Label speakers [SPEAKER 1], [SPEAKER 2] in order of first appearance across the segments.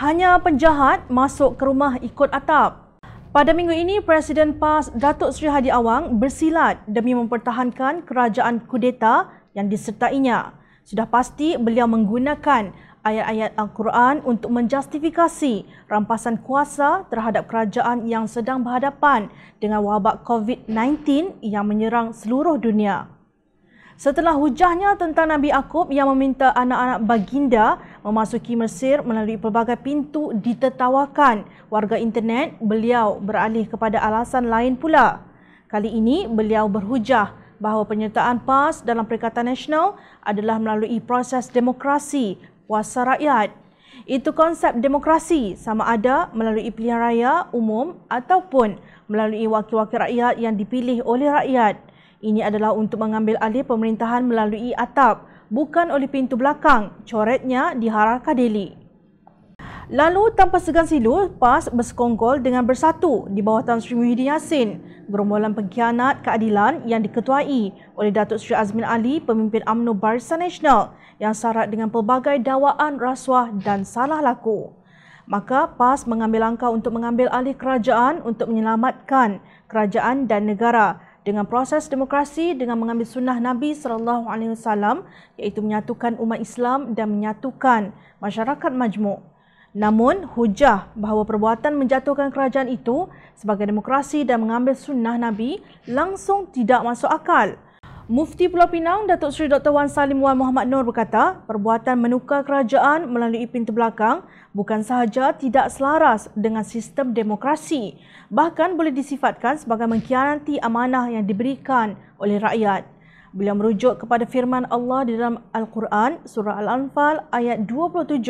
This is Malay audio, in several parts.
[SPEAKER 1] Hanya penjahat masuk ke rumah ikut atap. Pada minggu ini, Presiden PAS Datuk Seri Hadi Awang bersilat demi mempertahankan kerajaan kudeta yang disertainya. Sudah pasti beliau menggunakan ayat-ayat Al-Quran untuk menjustifikasi rampasan kuasa terhadap kerajaan yang sedang berhadapan dengan wabak COVID-19 yang menyerang seluruh dunia. Setelah hujahnya tentang Nabi Yaqub yang meminta anak-anak baginda memasuki Mesir melalui pelbagai pintu ditertawakan warga internet, beliau beralih kepada alasan lain pula. Kali ini beliau berhujah bahawa penyertaan PAS dalam Perikatan Nasional adalah melalui proses demokrasi kuasa rakyat. Itu konsep demokrasi sama ada melalui pilihan raya umum ataupun melalui wakil-wakil rakyat yang dipilih oleh rakyat. Ini adalah untuk mengambil alih pemerintahan melalui atap, bukan oleh pintu belakang, coretnya di Haraka Daily. Lalu tanpa segan silu, PAS bersekongkol dengan Bersatu di bawah Tan Sri Muhyiddin Yassin, gerombolan pengkhianat keadilan yang diketuai oleh Datuk Seri Azmin Ali, pemimpin UMNO Barisan Nasional yang syarat dengan pelbagai dakwaan rasuah dan salah laku. Maka PAS mengambil langkah untuk mengambil alih kerajaan untuk menyelamatkan kerajaan dan negara dengan proses demokrasi dengan mengambil sunnah Nabi SAW iaitu menyatukan umat Islam dan menyatukan masyarakat majmuk. Namun, hujah bahawa perbuatan menjatuhkan kerajaan itu sebagai demokrasi dan mengambil sunnah Nabi langsung tidak masuk akal. Mufti Pulau Pinang, Datuk Seri Dr. Wan Salim Wan Muhammad Nur berkata, perbuatan menukar kerajaan melalui pintu belakang bukan sahaja tidak selaras dengan sistem demokrasi, bahkan boleh disifatkan sebagai mengkhianati amanah yang diberikan oleh rakyat. Beliau merujuk kepada firman Allah di dalam Al-Quran, Surah Al-Anfal ayat 27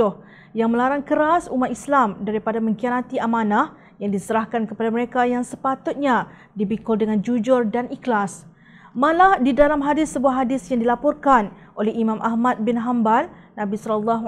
[SPEAKER 1] yang melarang keras umat Islam daripada mengkhianati amanah yang diserahkan kepada mereka yang sepatutnya dipikul dengan jujur dan ikhlas. Malah di dalam sebuah hadis yang dilaporkan oleh Imam Ahmad bin Hanbal, Nabi SAW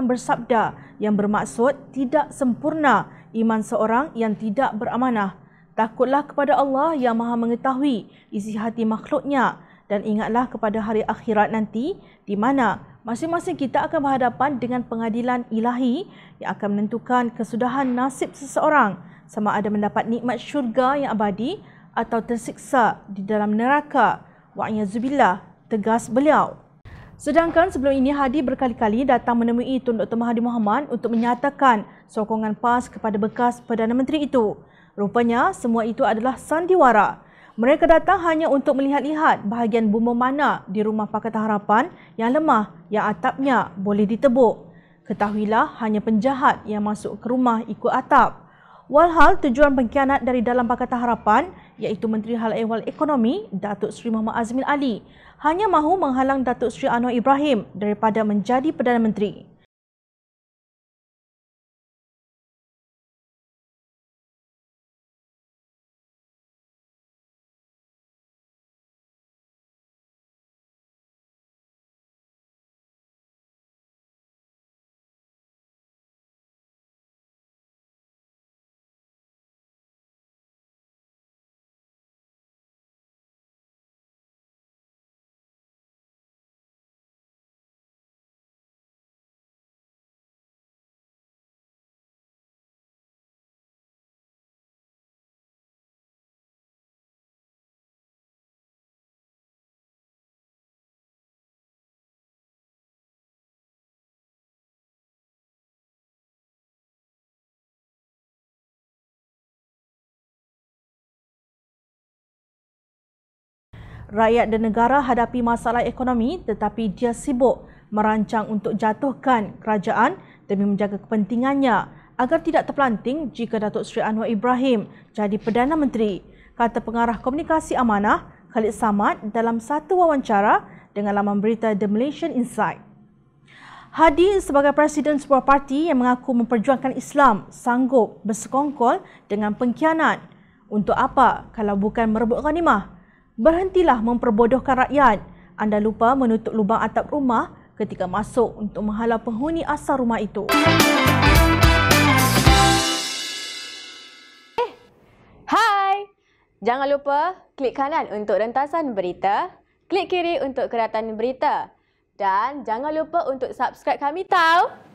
[SPEAKER 1] bersabda yang bermaksud tidak sempurna iman seorang yang tidak beramanah. Takutlah kepada Allah yang maha mengetahui isi hati makhluknya dan ingatlah kepada hari akhirat nanti di mana masing-masing kita akan berhadapan dengan pengadilan ilahi yang akan menentukan kesudahan nasib seseorang sama ada mendapat nikmat syurga yang abadi atau tersiksa di dalam neraka. Wa'iyyazubillah, tegas beliau. Sedangkan sebelum ini Hadi berkali-kali datang menemui Tun Dr. Mahathir Mohamad untuk menyatakan sokongan PAS kepada bekas Perdana Menteri itu. Rupanya semua itu adalah sandiwara. Mereka datang hanya untuk melihat-lihat bahagian bumbu mana di rumah Pakatan Harapan yang lemah, yang atapnya boleh ditebuk. Ketahuilah hanya penjahat yang masuk ke rumah ikut atap. Walhal tujuan pengkhianat dari dalam Pakatan Harapan iaitu Menteri Hal Ehwal Ekonomi Datuk Seri Muhammad Azmin Ali hanya mahu menghalang Datuk Seri Anwar Ibrahim daripada menjadi Perdana Menteri. Rakyat dan negara hadapi masalah ekonomi tetapi dia sibuk merancang untuk jatuhkan kerajaan demi menjaga kepentingannya agar tidak terpelanting jika Datuk Seri Anwar Ibrahim jadi Perdana Menteri, kata pengarah komunikasi amanah Khalid Samad dalam satu wawancara dengan laman berita The Malaysian Insight. Hadi sebagai presiden sebuah parti yang mengaku memperjuangkan Islam sanggup bersekongkol dengan pengkhianat. Untuk apa kalau bukan merebut ghanimah? Berhentilah memperbodohkan rakyat. Anda lupa menutup lubang atap rumah ketika masuk untuk menghalau penghuni asal rumah itu.
[SPEAKER 2] Hai! Jangan lupa klik kanan untuk rentasan berita, klik kiri untuk keratan berita dan jangan lupa untuk subscribe kami tau.